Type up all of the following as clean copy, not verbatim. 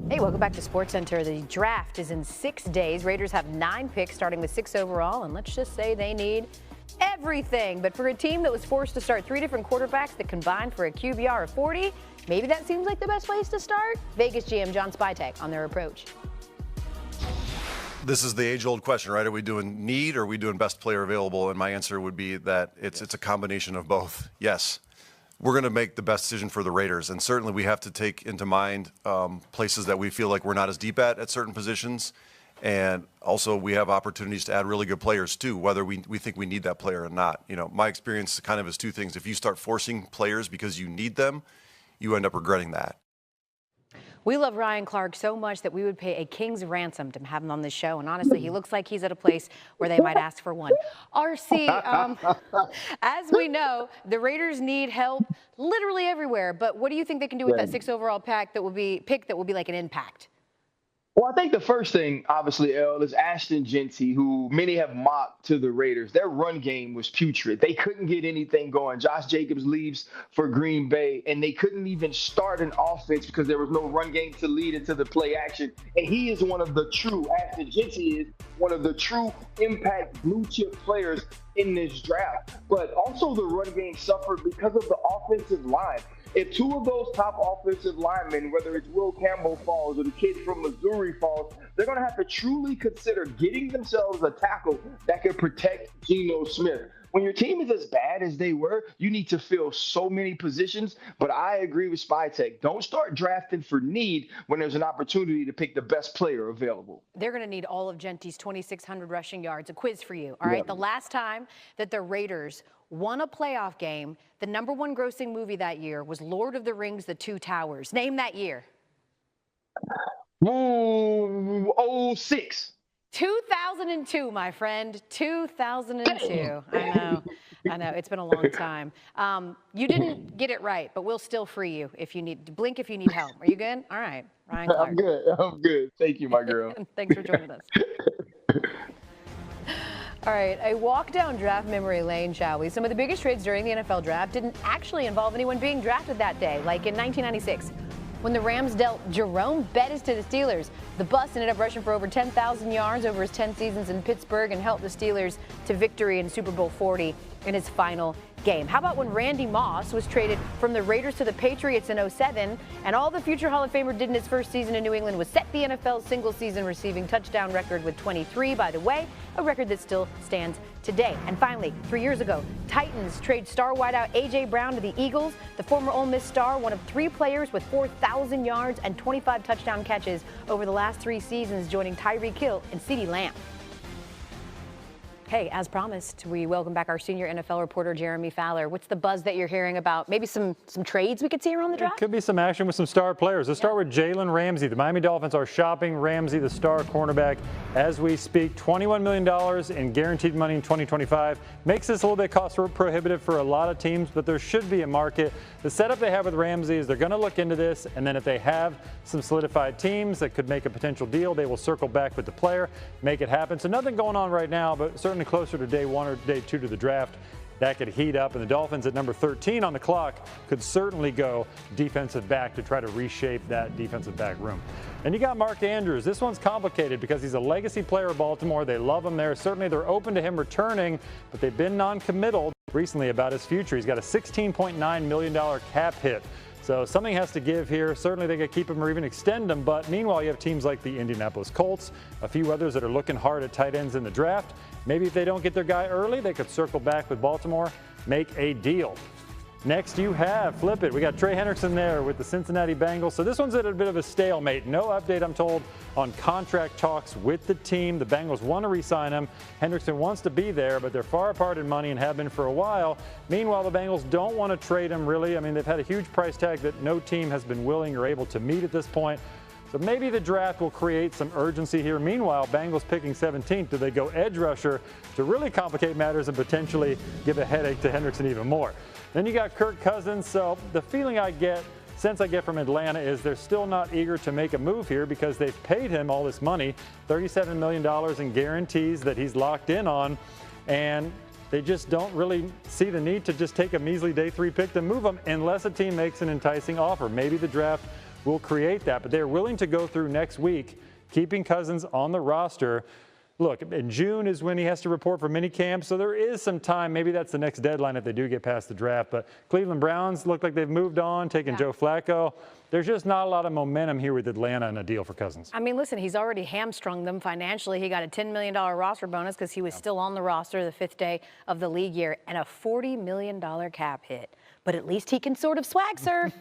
Hey, welcome back to SportsCenter. The draft is in 6 days. Raiders have 9 picks, starting with 6 overall, and let's just say they need everything. But for a team that was forced to start 3 different quarterbacks that combined for a QBR of 40, maybe that seems like the best place to start. Vegas GM John Spytek on their approach. This is the age-old question, right? Are we doing need or are we doing best player available? And my answer would be that it's a combination of both. Yes, we're going to make the best decision for the Raiders, and certainly we have to take into mind places that we feel like we're not as deep at certain positions, and also we have opportunities to add really good players too, whether we think we need that player or not. You know, my experience kind of is 2 things. If you start forcing players because you need them, you end up regretting that. We love Ryan Clark so much that we would pay a king's ransom to have him on this show. And honestly, he looks like he's at a place where they might ask for one. RC, as we know, the Raiders need help literally everywhere. But what do you think they can do with that 6 overall pick that will be like an impact? Well, I think the first thing, obviously, El, is Ashton Jeanty, who many have mocked to the Raiders. Their run game was putrid. They couldn't get anything going. Josh Jacobs leaves for Green Bay, and they couldn't even start an offense because there was no run game to lead into the play action. And he is one of the true, Ashton Jeanty is one of the true impact blue chip players in this draft. But also the run game suffered because of the offensive line. If 2 of those top offensive linemen, whether it's Will Campbell falls or the kid from Missouri falls, they're going to have to truly consider getting themselves a tackle that can protect Geno Smith. When your team is as bad as they were, you need to fill so many positions. But I agree with Spytek. Don't start drafting for need when there's an opportunity to pick the best player available. They're going to need all of Jeanty's 2,600 rushing yards. A quiz for you. All right. The last time that the Raiders won a playoff game, the #1 grossing movie that year was Lord of the Rings, The Two Towers. Name that year. 06. 2002, my friend. 2002. I know. It's been a long time. You didn't get it right, but we'll still free you if you need to blink if you need help. Are you good? All right. Ryan Clark. I'm good. Thank you, my girl. Thanks for joining us. All right, a walk down draft memory lane, shall we? Some of the biggest trades during the NFL draft didn't actually involve anyone being drafted that day, like in 1996. When the Rams dealt Jerome Bettis to the Steelers, the bus ended up rushing for over 10,000 yards over his 10 seasons in Pittsburgh and helped the Steelers to victory in Super Bowl 40 in his final game. How about when Randy Moss was traded from the Raiders to the Patriots in 07, and all the future Hall of Famer did in his first season in New England was set the NFL's single-season receiving touchdown record with 23, by the way, a record that still stands today. And finally, 3 years ago, Titans trade star wideout A.J. Brown to the Eagles. The former Ole Miss star, one of 3 players with 4,000 yards and 25 touchdown catches over the last 3 seasons, joining Tyreek Hill and CeeDee Lamb. Hey, as promised, we welcome back our senior NFL reporter, Jeremy Fowler. What's the buzz that you're hearing about? Maybe some trades we could see around the draft? Could be some action with some star players. Let's start with Jalen Ramsey. The Miami Dolphins are shopping Ramsey, the star cornerback, as we speak. $21 million in guaranteed money in 2025. Makes this a little bit cost prohibitive for a lot of teams, but there should be a market. The setup they have with Ramsey is they're going to look into this, and then if they have some solidified teams that could make a potential deal, they will circle back with the player, make it happen. So nothing going on right now, but certainly closer to day 1 or day 2 to the draft, that could heat up. And the Dolphins at number 13 on the clock could certainly go defensive back to try to reshape that defensive back room. And you got Mark Andrews. This one's complicated because he's a legacy player of Baltimore. They love him there. Certainly they're open to him returning, but they've been non-committal recently about his future. He's got a $16.9 million cap hit. So something has to give here. Certainly they could keep him or even extend him, but meanwhile you have teams like the Indianapolis Colts, a few others that are looking hard at tight ends in the draft. Maybe if they don't get their guy early, they could circle back with Baltimore, make a deal. Next you have, flip it, we got Trey Hendrickson there with the Cincinnati Bengals. So this one's at a bit of a stalemate. No update, I'm told, on contract talks with the team. The Bengals want to re-sign him. Hendrickson wants to be there, but they're far apart in money and have been for a while. Meanwhile, the Bengals don't want to trade him, really. I mean, they've had a huge price tag that no team has been willing or able to meet at this point. So maybe the draft will create some urgency here. Meanwhile, Bengals picking 17th. Do they go edge rusher to really complicate matters and potentially give a headache to Hendrickson even more? Then you got Kirk Cousins. So the feeling I get from Atlanta is they're still not eager to make a move here because they've paid him all this money, $37 million in guarantees that he's locked in on, and they just don't really see the need to just take a measly day 3 pick to move him unless a team makes an enticing offer. Maybe the draft will create that. But they're willing to go through next week, keeping Cousins on the roster. Look, in June is when he has to report for minicamp, so there is some time. Maybe that's the next deadline if they do get past the draft. But Cleveland Browns look like they've moved on, taking Joe Flacco. There's just not a lot of momentum here with Atlanta and a deal for Cousins. I mean, listen, he's already hamstrung them financially. He got a $10 million roster bonus because he was still on the roster the 5th day of the league year, and a $40 million cap hit. But at least he can sort of swag surf.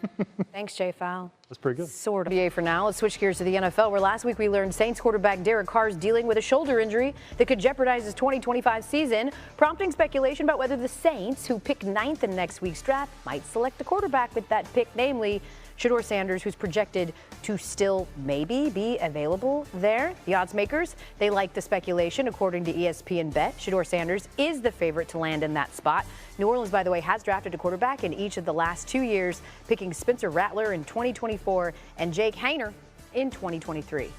Thanks, Jay Fowl. That's pretty good. Sort of. NBA for now. Let's switch gears to the NFL, where last week we learned Saints quarterback Derek Carr is dealing with a shoulder injury that could jeopardize his 2025 season, prompting speculation about whether the Saints, who pick 9th in next week's draft, might select a quarterback with that pick, namely Shedeur Sanders, who's projected to still maybe be available there. The odds makers, they like the speculation. According to ESPN Bet, Shedeur Sanders is the favorite to land in that spot. New Orleans, by the way, has drafted a quarterback in each of the last 2 years, picking Spencer Rattler in 2024 and Jake Haener in 2023.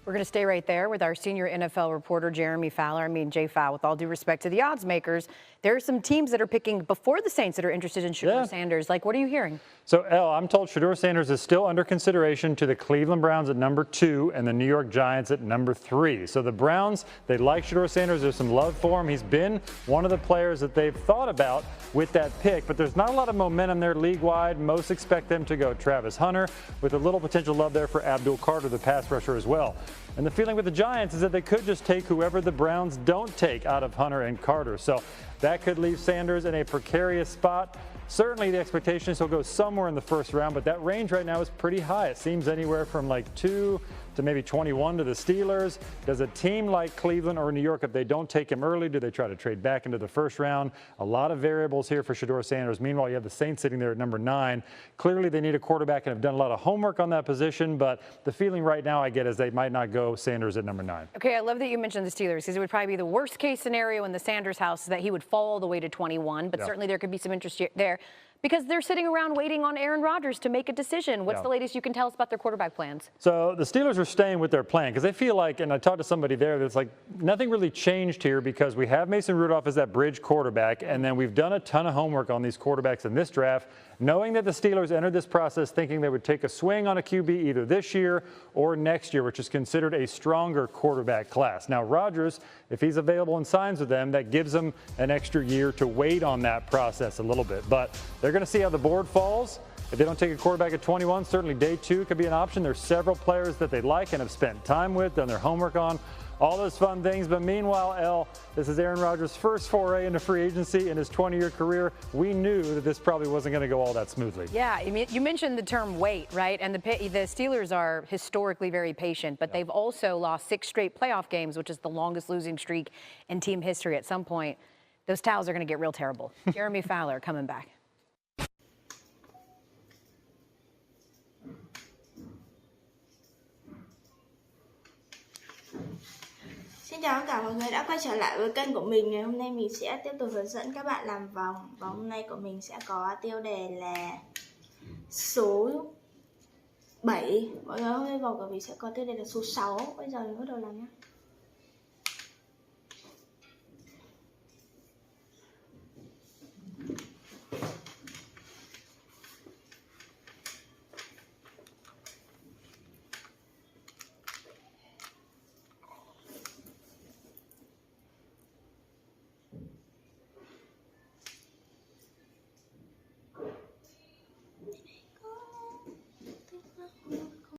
We're going to stay right there with our senior NFL reporter, Jeremy Fowler. Jay Fowl, with all due respect to the odds makers, there are some teams that are picking before the Saints that are interested in Shedeur Sanders. Like, what are you hearing? So, Elle, I'm told Shedeur Sanders is still under consideration to the Cleveland Browns at number 2 and the New York Giants at number 3. So the Browns, they like Shedeur Sanders. There's some love for him. He's been one of the players that they've thought about with that pick, but there's not a lot of momentum there league-wide. Most expect them to go Travis Hunter, with a little potential love there for Abdul Carter, the pass rusher, as well. And the feeling with the Giants is that they could just take whoever the Browns don't take out of Hunter and Carter. So that could leave Sanders in a precarious spot. Certainly the expectation is he'll go somewhere in the first round, but that range right now is pretty high. It seems anywhere from like 2 to maybe 21 to the Steelers. Does a team like Cleveland or New York, if they don't take him early, do they try to trade back into the first round? A lot of variables here for Shedeur Sanders. Meanwhile, you have the Saints sitting there at number 9. Clearly they need a quarterback and have done a lot of homework on that position, but the feeling right now I get is they might not go Sanders at number 9. Okay, I love that you mentioned the Steelers, because it would probably be the worst case scenario in the Sanders house that he would fall all the way to 21, but certainly there could be some interest there, because they're sitting around waiting on Aaron Rodgers to make a decision. What's the latest you can tell us about their quarterback plans? So the Steelers are staying with their plan because they feel like, and I talked to somebody there, that's like nothing really changed here because we have Mason Rudolph as that bridge quarterback, and then we've done a ton of homework on these quarterbacks in this draft, knowing that the Steelers entered this process thinking they would take a swing on a QB either this year or next year, which is considered a stronger quarterback class. Now, Rodgers, if he's available and signs with them, that gives them an extra year to wait on that process a little bit. But they're going to see how the board falls. If they don't take a quarterback at 21, certainly day 2 could be an option. There's several players that they like and have spent time with, done their homework on, all those fun things. But meanwhile, Elle, this is Aaron Rodgers' first foray into free agency in his 20-year career. We knew that this probably wasn't going to go all that smoothly. Yeah, you mentioned the term wait, right? And the Steelers are historically very patient, but they've also lost 6 straight playoff games, which is the longest losing streak in team history. At some point, those towels are going to get real terrible. Jeremy Fowler coming back. Xin chào tất cả mọi người đã quay trở lại với kênh của mình. Ngày hôm nay mình sẽ tiếp tục hướng dẫn các bạn làm vòng. Và hôm nay của mình sẽ có tiêu đề là số 7. Mọi người hôm nay vòng của mình sẽ có tiêu đề là số 6. Bây giờ mình bắt đầu làm nhé.